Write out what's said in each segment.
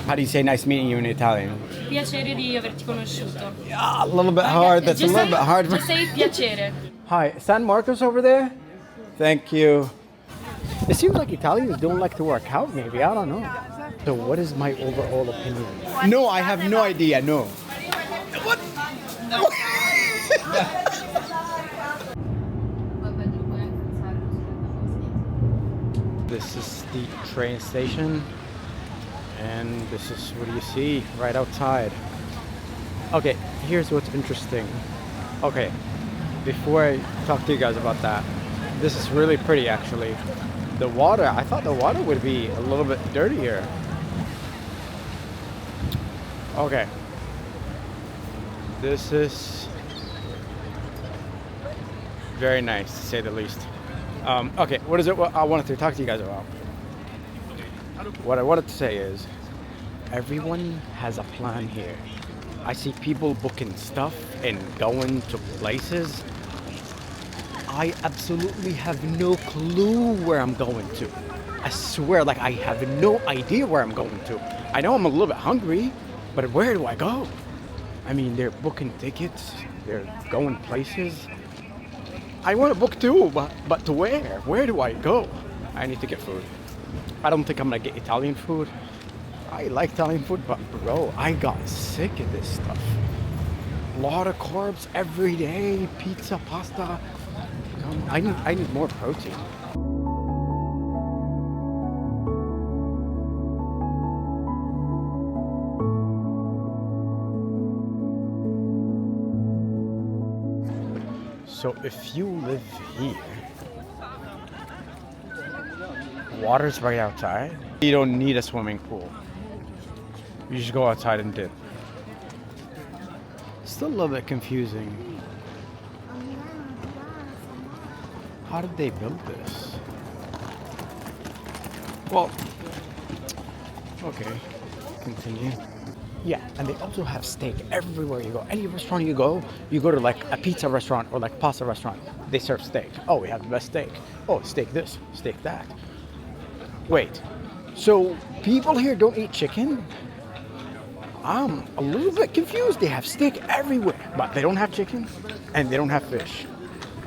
How do you say nice meeting you in Italian? Piacere di averti conosciuto. Yeah, a little bit hard. That's a little bit hard. Just say piacere. Hi, San Marcos over there? Thank you. It seems like Italians don't like to work out, maybe. I don't know. So what is my overall opinion? No, I have no idea, no. What? This is the train station. And this is what you see right outside. Okay, here's what's interesting. Okay, before I talk to you guys about that, this is really pretty actually. The water, I thought the water would be a little bit dirtier. Okay. This is very nice to say the least. Okay, what is it I wanted to talk to you guys about? What I wanted to say is, everyone has a plan here. I see people booking stuff and going to places. I absolutely have no clue where I'm going to. I swear, like I have no idea where I'm going to. I know I'm a little bit hungry, but where do I go? I mean, they're booking tickets, they're going places. I want to book too, but to where? Where do I go? I need to get food. I don't think I'm gonna get Italian food. I like Italian food, but bro, I got sick of this stuff. A lot of carbs every day, pizza, pasta. I need more protein. So if you live here, water's right outside. You don't need a swimming pool. You just go outside and dip. Still a little bit confusing. How did they build this? Well, okay, continue. Yeah, and they also have steak everywhere you go. Any restaurant you go to like a pizza restaurant or like pasta restaurant, they serve steak. Oh, we have the best steak. Oh, steak this, steak that. Wait, so people here don't eat chicken? I'm a little bit confused. They have steak everywhere, but they don't have chicken and they don't have fish.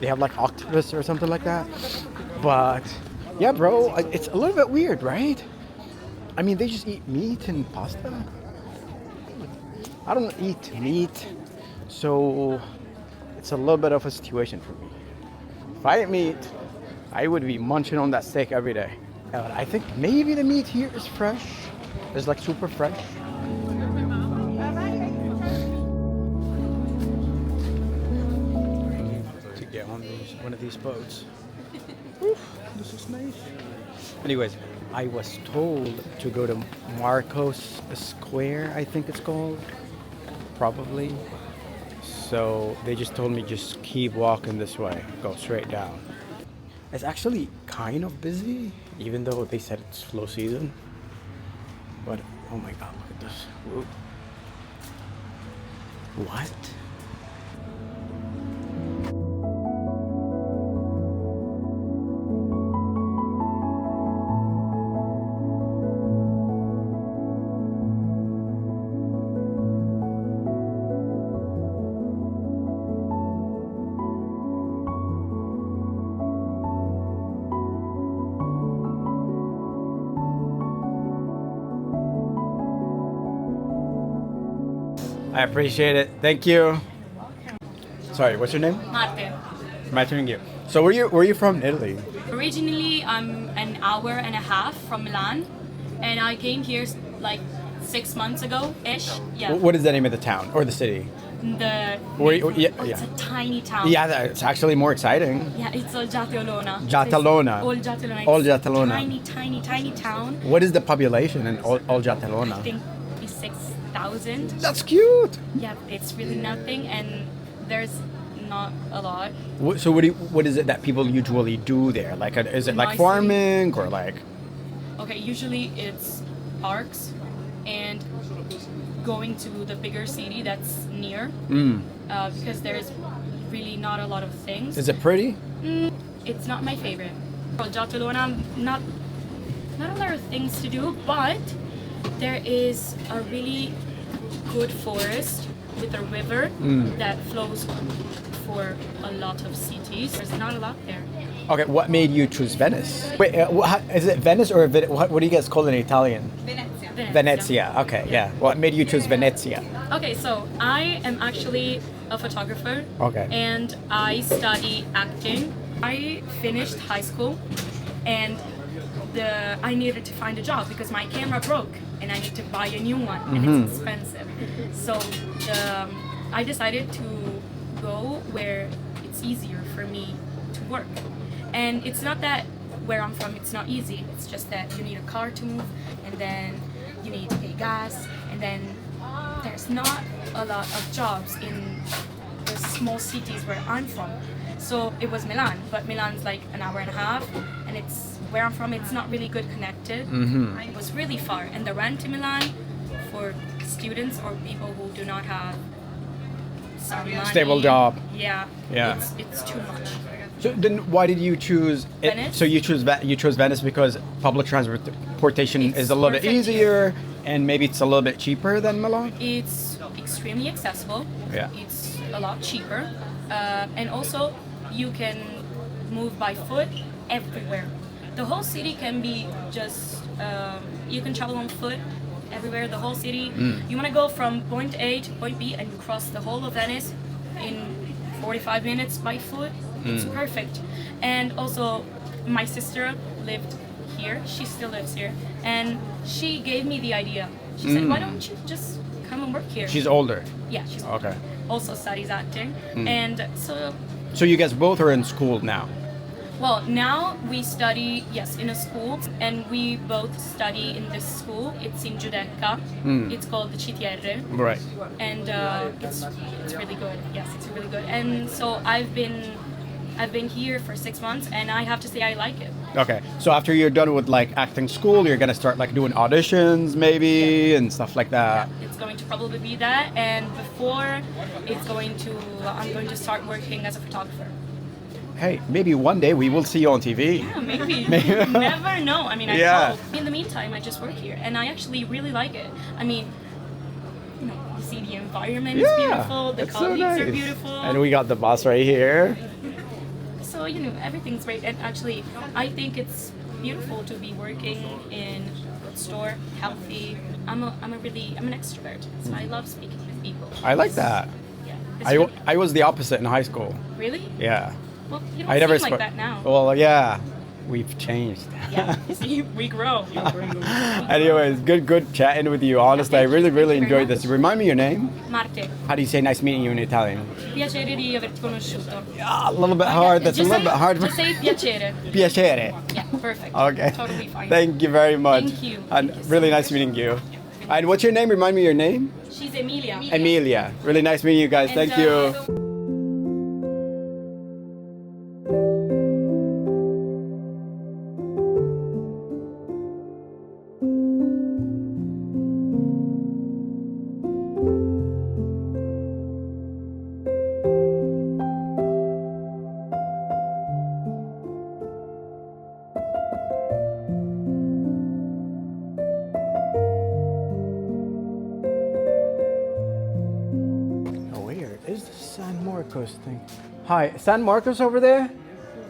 They have like octopus or something like that. But yeah, bro, it's a little bit weird, right? I mean, they just eat meat and pasta. I don't eat meat, so it's a little bit of a situation for me. If I ate meat, I would be munching on that steak every day. And I think maybe the meat here is fresh. It's like super fresh. To get on one of these boats. Oof, this is nice. Anyways, I was told to go to Marcos Square, I think it's called. Probably. So they just told me just keep walking this way, go straight down. It's actually kind of busy, even though they said it's slow season. But oh my god, look at this. Whoa. What? I appreciate it. Thank you. Sorry, what's your name? Marte. Nice meeting you. So where are you from in Italy? Originally, I'm an hour and a half from Milan, and I came here like 6 months ago-ish. Yeah. What is the name of the town or the city? It's a tiny town. Yeah, it's actually more exciting. Yeah, it's Olgiateolona. Olgiateolona. Olgiateolona. Tiny town. What is the population in Olgiateolona? I think it's 6,000. That's cute. Yeah, it's really nothing, and there's not a lot. So what is it that people usually do there? Like, is it like farming or like? Okay, usually it's parks and going to the bigger city that's near, because there's really not a lot of things. Is it pretty? It's not my favorite. Olgiateolona, not a lot of things to do, but There is a really good forest with a river that flows for a lot of cities. There's not a lot there. Okay, what made you choose Venice? Wait, is it Venice or what do you guys call it in Italian? Venezia. Venezia. Okay, yeah. What made you choose Venezia? Okay, so I am actually a photographer. Okay. And I study acting. I finished high school and I needed to find a job because my camera broke and I need to buy a new one and it's expensive. So I decided to go where it's easier for me to work. And it's not that where I'm from it's not easy. It's just that you need a car to move and then you need to pay gas and then there's not a lot of jobs in the small cities where I'm from. So it was Milan, but Milan's like an hour and a half and it's where I'm from it's not really good connected. It was really far and the rent in Milan for students or people who do not have some money, Stable job. Yeah. Yeah. It's too much. So then, why did you choose it? Venice? So you chose Venice because public transportation It's is a little bit perfect easier, and maybe it's a little bit cheaper than Milan. It's extremely accessible. Yeah. It's a lot cheaper, and also you can move by foot everywhere. The whole city can be just you can travel on foot everywhere. The whole city. You want to go from point A to point B and you cross the whole of Venice in 45 minutes by foot. It's perfect. And also, my sister lived here. She still lives here, and she gave me the idea. She said, "Why don't you just come and work here?" She's older. Yeah, she's Okay. also studies acting, and so So you guys both are in school now. well now we study in a school, and we both study in this school. It's in Giudecca. It's called the CTR. Right. And it's really good. Yes, it's really good. And so I've been here for 6 months, and I have to say I like it. Okay. So after you're done with like acting school, you're gonna start like doing auditions maybe and stuff like that. It's going to probably be that, and before I'm going to start working as a photographer. Hey, maybe one day we will see you on TV. Yeah, maybe. You never know. I mean, I Yeah. hope. In the meantime, I just work here, and I actually really like it. I mean, you see the environment is beautiful, the it's so colleagues are nice. beautiful. And we got the boss right here. So, everything's great. And actually, I think it's beautiful to be working in a good store, healthy. I'm an extrovert, so I love speaking with people. I like that. Yeah. It's really- I was the opposite in high school. Really? Yeah. Well, you I don't never seem like spoke. that now. Well, yeah, we've changed. Yeah. See, we grow. Anyways, good chatting with you. Honestly, I really Thank you very enjoyed much. this. Remind me your name. Marte, How do you say nice meeting you in Italian? piacere di averti conosciuto. A little bit hard. That's a Just little say- bit hard. Just say piacere. Piacere. Yeah, perfect. Okay. Totally fine. Thank you very much. Thank you. And Thank you so really nice much. meeting you. And what's your name? Remind me your name. She's Emilia. Emilia. Really nice meeting you guys. And, Thank you. Where is the San Marcos thing? Hi, San Marcos over there?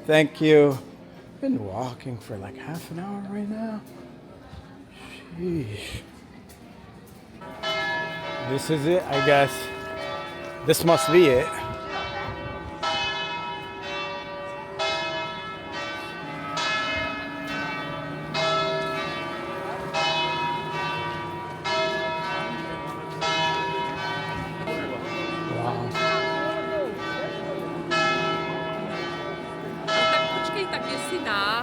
Thank you. Been walking for like half an hour right now. Sheesh. This is it, I guess. This must be it. Wow. Acho que ele tá aqui ensinar.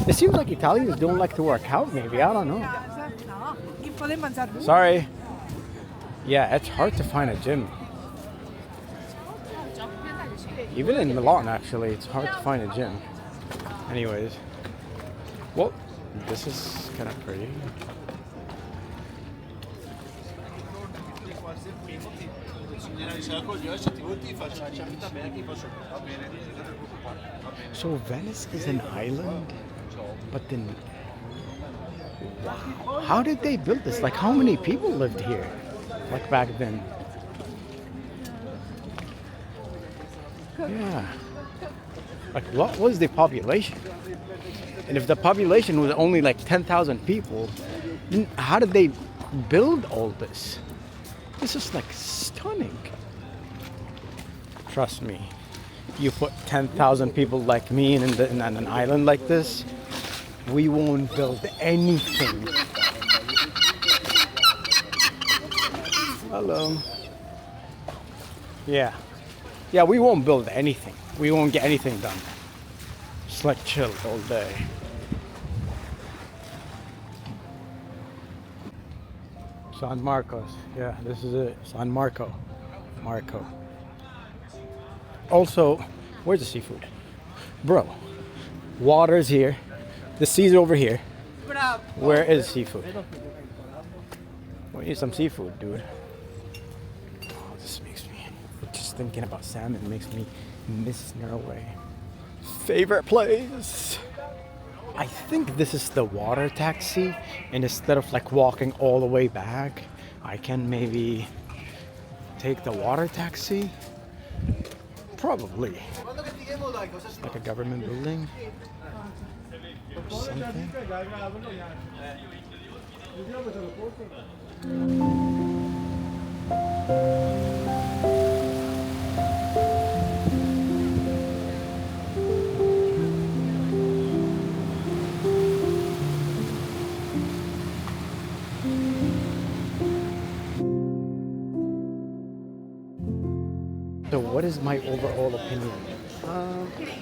It seems like Italians don't like to work out, maybe. I don't know. No, chi può mangiare? Sorry. Yeah, it's hard to find a gym. Even in Milan, actually, it's hard to find a gym. Anyways, well, this is kind of pretty. So Venice is an island, but then, wow, how did they build this? Like, how many people lived here, like back then? Yeah. Like, what was the population? And if the population was only like 10,000 people, then how did they build all this? This is like stunning. Trust me, you put 10,000 people like me in an island like this, we won't build anything. Hello. Yeah. Yeah, we won't build anything. We won't get anything done. Just like chill all day. San Marcos. Yeah, this is it. San Marco. Marco. Also, where's the seafood? Bro, water's here. The sea's over here. Where is seafood? We need some seafood, dude. Oh, this makes me... Just thinking about salmon makes me miss Norway. Favorite place? I think this is the water taxi, and instead of like walking all the way back, I can maybe take the water taxi. Probably. It's like a government building. Something. So what is my overall opinion?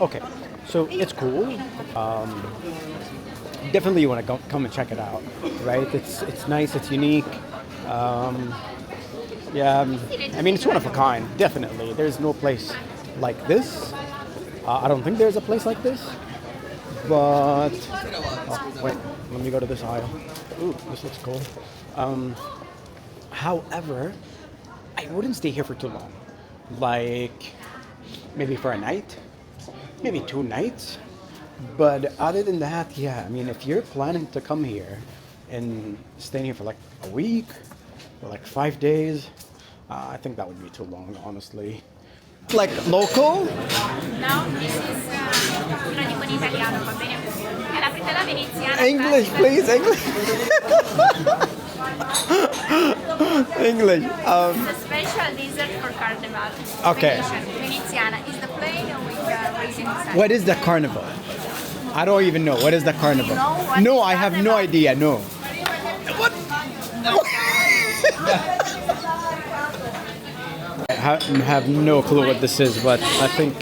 Okay, so it's cool. Definitely you want to come and check it out, right? It's nice, it's unique. Yeah, I mean, it's one of a kind, definitely. There's no place like this. I don't think there's a place like this. But, oh, wait, let me go to this aisle. Ooh, this looks cool. However, I wouldn't stay here for too long. Like, maybe for a night, maybe 2 nights. But other than that, yeah, I mean, if you're planning to come here and stay here for like a week or like 5 days, I think that would be too long, honestly. Like local? No, this is una di con italiano, va bene? È la frittata veneziana. English, please, English. English. The special dessert for carnival. Okay. Veneziana is the plain with raisin inside. What is the carnival? I don't even know. What is the carnival? You know what No, is I have no carnival? idea. No. What? I have no clue what this is, but I think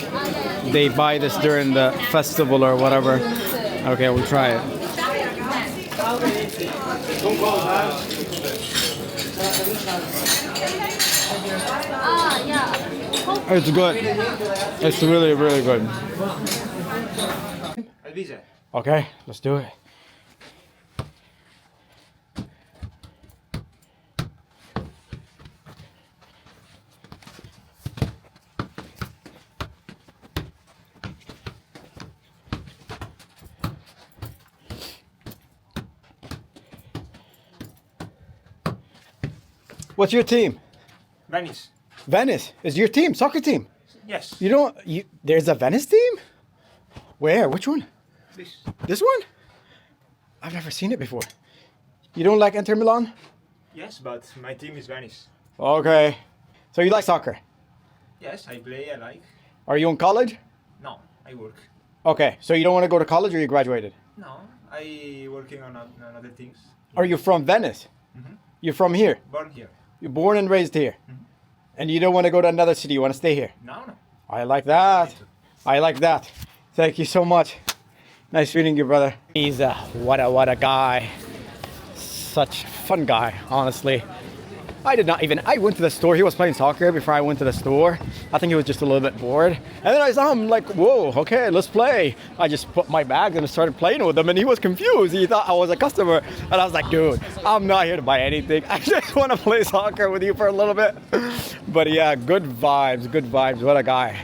they buy this during the festival or whatever. Okay, we'll try it. It's good. It's really, really good. Okay, let's do it. What's your team? Venice. Venice is your team, soccer team. Yes. You don't. There's a Venice team. Where? Which one? This. This one? I've never seen it before. You don't like Inter Milan? Yes, but my team is Venice. Okay. So you like soccer? Yes, I play. I like. Are you in college? No, I work. Okay. So you don't want to go to college, or you graduated? No, I working on other things. Are you from Venice? Mhm. You're from here. Born here. You're born and raised here. And you don't want to go to another city. You want to stay here. No. I like that. I like that. Thank you so much. Nice meeting you, brother. He's what a guy. Such fun guy, honestly. I did not even. I went to the store. He was playing soccer before I went to the store. I think he was just a little bit bored. And then I saw him like, whoa, okay, let's play. I just put my bag and started playing with him, and he was confused. He thought I was a customer, and I was like, dude, I'm not here to buy anything. I just want to play soccer with you for a little bit. But yeah, good vibes, good vibes. What a guy.